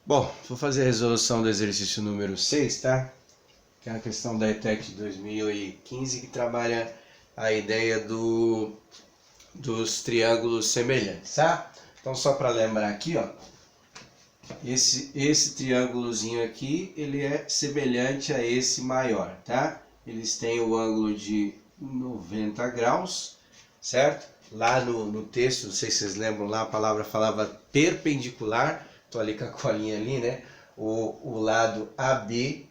Bom, vou fazer a resolução do exercício número 6, tá? Que é a questão da ETEC de 2015, que trabalha a ideia dos triângulos semelhantes, tá? Então, só para lembrar aqui, ó, esse triângulozinho aqui, ele é semelhante a esse maior, tá? Eles têm o ângulo de 90 graus, certo? Lá no texto, não sei se vocês lembram, lá a palavra falava perpendicular. Tô ali com a colinha ali, né? O lado AB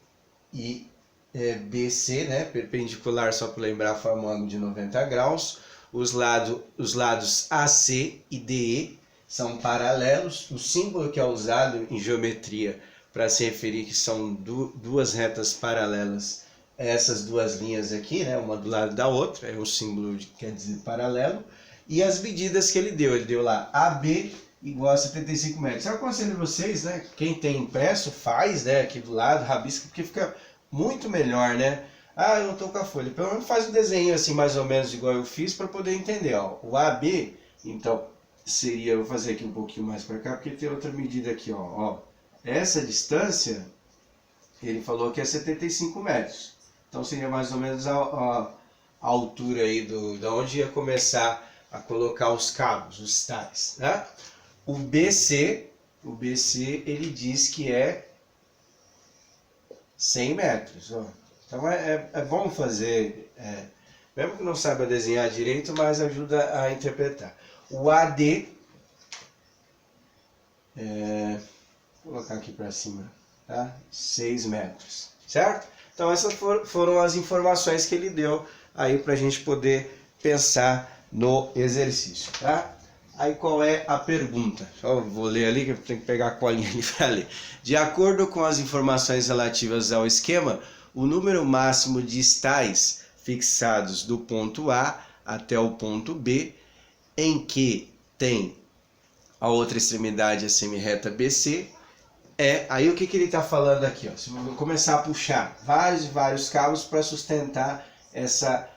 e BC, né? Perpendicular, só para lembrar, forma um ângulo de 90 graus. Os lados AC e DE são paralelos. O símbolo que é usado em geometria para se referir que são duas retas paralelas, essas duas linhas aqui, né? Uma do lado da outra, é o símbolo que quer dizer paralelo. E as medidas que ele deu lá, AB igual a 75 metros. Eu aconselho vocês, né? Quem tem impresso, faz, né? Aqui do lado, rabisca, porque fica muito melhor, né? Ah, eu não tô com a folha. Pelo menos faz um desenho assim, mais ou menos igual eu fiz, para poder entender, ó. O AB, então, seria, eu vou fazer aqui um pouquinho mais para cá, porque tem outra medida aqui, ó. Essa distância, ele falou que é 75 metros. Então, seria mais ou menos a altura aí da onde ia começar a colocar os cabos, os tais, né? O BC ele diz que é 100 metros. Ó. Então é bom fazer, mesmo que não saiba desenhar direito, mas ajuda a interpretar. O AD, vou colocar aqui para cima, tá? 6 metros, certo? Então essas foram as informações que ele deu aí para a gente poder pensar no exercício, tá? Aí qual é a pergunta? Só vou ler ali, que eu tenho que pegar a colinha ali para ler. De acordo com as informações relativas ao esquema, o número máximo de estáis fixados do ponto A até o ponto B, em que tem a outra extremidade a semirreta BC, aí o que ele está falando aqui? Ó? Se eu vou começar a puxar vários cabos para sustentar essa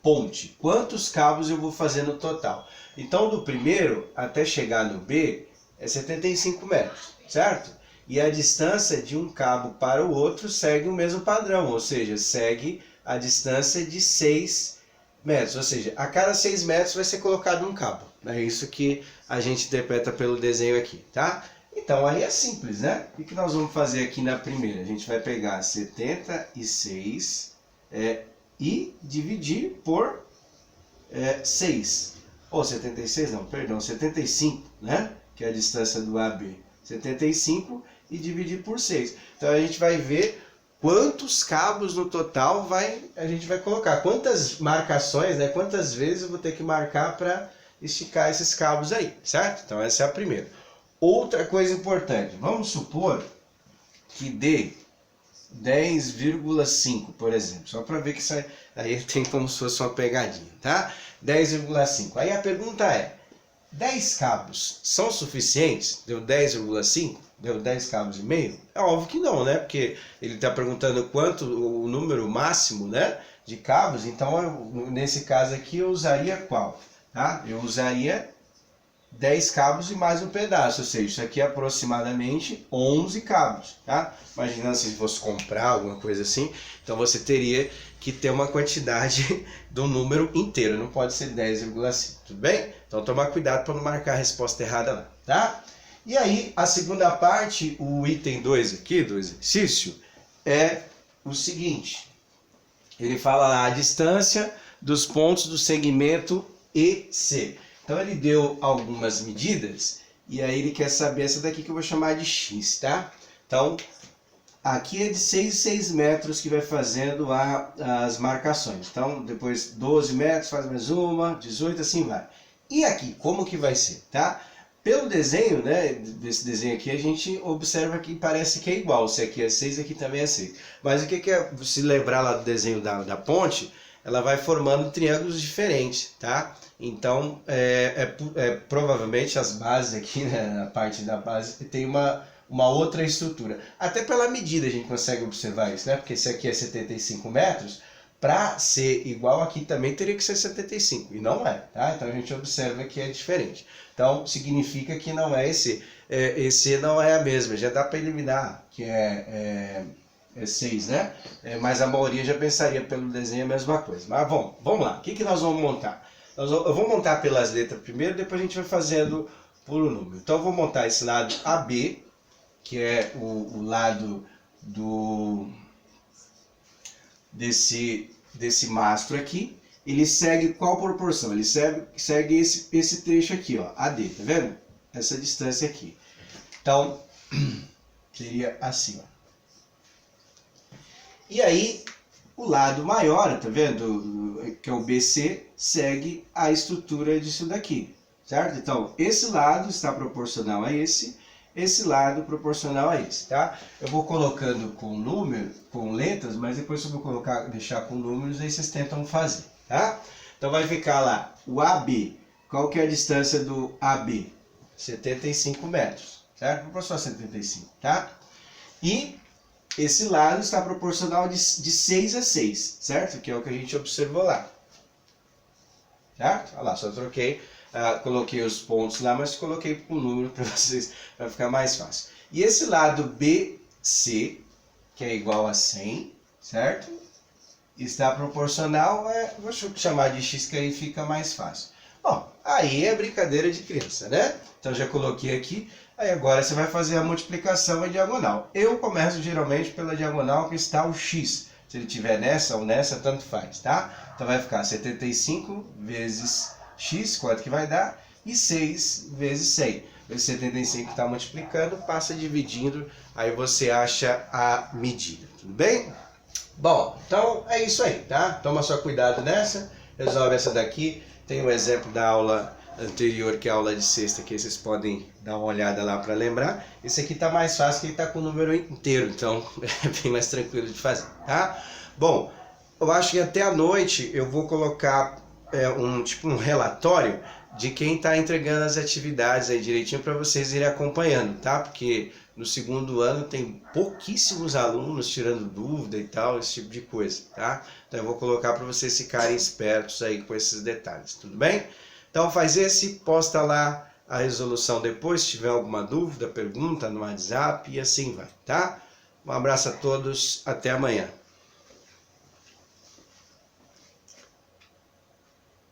ponte. Quantos cabos eu vou fazer no total? Então, do primeiro até chegar no B é 75 metros, certo? E a distância de um cabo para o outro segue o mesmo padrão, ou seja, segue a distância de 6 metros. Ou seja, a cada 6 metros vai ser colocado um cabo. É isso que a gente interpreta pelo desenho aqui, tá? Então, aí é simples, né? O que nós vamos fazer aqui na primeira? A gente vai pegar 76 e dividir por 6. Ou 76, não, perdão, 75, né? Que é a distância do AB. 75 e dividir por 6. Então a gente vai ver quantos cabos no total a gente vai colocar. Quantas marcações, né? Quantas vezes eu vou ter que marcar para esticar esses cabos aí, certo? Então essa é a primeira. Outra coisa importante, vamos supor que dê 10,5, por exemplo, só para ver que isso aí tem como se fosse uma pegadinha, tá? 10,5. Aí a pergunta é, 10 cabos são suficientes? Deu 10,5? Deu 10 cabos e meio? É óbvio que não, né? Porque ele está perguntando quanto o número máximo, né, de cabos. Então, nesse caso aqui, eu usaria qual? Tá? Eu usaria 10 cabos e mais um pedaço, ou seja, isso aqui é aproximadamente 11 cabos, tá? Imaginando se fosse comprar alguma coisa assim, então você teria que ter uma quantidade do número inteiro, não pode ser 10,5, tudo bem? Então tomar cuidado para não marcar a resposta errada lá, tá? E aí, a segunda parte, o item 2 aqui do exercício, é o seguinte, ele fala lá a distância dos pontos do segmento EC. Então ele deu algumas medidas e aí ele quer saber essa daqui que eu vou chamar de X, tá? Então aqui é de 6 metros que vai fazendo as marcações. Então depois 12 metros, faz mais uma, 18, assim vai. E aqui, como que vai ser, tá? Pelo desenho, né, desse desenho aqui, a gente observa que parece que é igual. Se aqui é 6, aqui também é 6. Mas o que é, se lembrar lá do desenho da ponte, ela vai formando triângulos diferentes, tá? Então, provavelmente as bases aqui, né, na parte da base, tem uma outra estrutura. Até pela medida a gente consegue observar isso, né? Porque se aqui é 75 metros, para ser igual aqui também teria que ser 75, e não é, tá? Então a gente observa que é diferente. Então significa que não é esse, esse não é a mesma, já dá para eliminar, que é 6, né? Mas a maioria já pensaria pelo desenho a mesma coisa. Mas vamos lá, o que nós vamos montar? Eu vou montar pelas letras primeiro, depois a gente vai fazendo por número. Então eu vou montar esse lado AB, que é o lado desse mastro aqui. Ele segue qual proporção? Ele segue esse trecho aqui, ó, AD, tá vendo? Essa distância aqui. Então, seria assim, ó. E aí, o lado maior, tá vendo? Que é o BC, segue a estrutura disso daqui, certo? Então, esse lado está proporcional a esse lado proporcional a esse, tá? Eu vou colocando com número, com letras, mas depois eu vou deixar com números, aí vocês tentam fazer, tá? Então vai ficar lá, o AB, qual que é a distância do AB? 75 metros, certo? Proporcional a 75, tá? E esse lado está proporcional de 6 a 6, certo? Que é o que a gente observou lá, certo? Olha lá, só troquei. Coloquei os pontos lá, mas coloquei com o número para vocês, para ficar mais fácil. E esse lado BC, que é igual a 100, certo? Está proporcional, vou chamar de X, que aí fica mais fácil. Bom, aí é brincadeira de criança, né? Então já coloquei aqui, aí agora você vai fazer a multiplicação em diagonal. Eu começo geralmente pela diagonal que está o X. Se ele estiver nessa ou nessa, tanto faz, tá? Então vai ficar 75 vezes X, quanto que vai dar? E 6 vezes 100. Esse 75 está multiplicando, passa dividindo, aí você acha a medida, tudo bem? Bom, então é isso aí, tá? Toma só cuidado nessa, resolve essa daqui. Tem um exemplo da aula anterior, que é a aula de sexta, que vocês podem dar uma olhada lá para lembrar. Esse aqui tá mais fácil, que ele tá com o número inteiro, então é bem mais tranquilo de fazer, tá? Bom, eu acho que até a noite eu vou colocar um relatório de quem está entregando as atividades aí direitinho para vocês irem acompanhando, tá? Porque no segundo ano tem pouquíssimos alunos tirando dúvida e tal, esse tipo de coisa, tá? Então eu vou colocar para vocês ficarem espertos aí com esses detalhes, tudo bem? Então faz esse, posta lá a resolução depois, se tiver alguma dúvida, pergunta no WhatsApp e assim vai, tá? Um abraço a todos, até amanhã.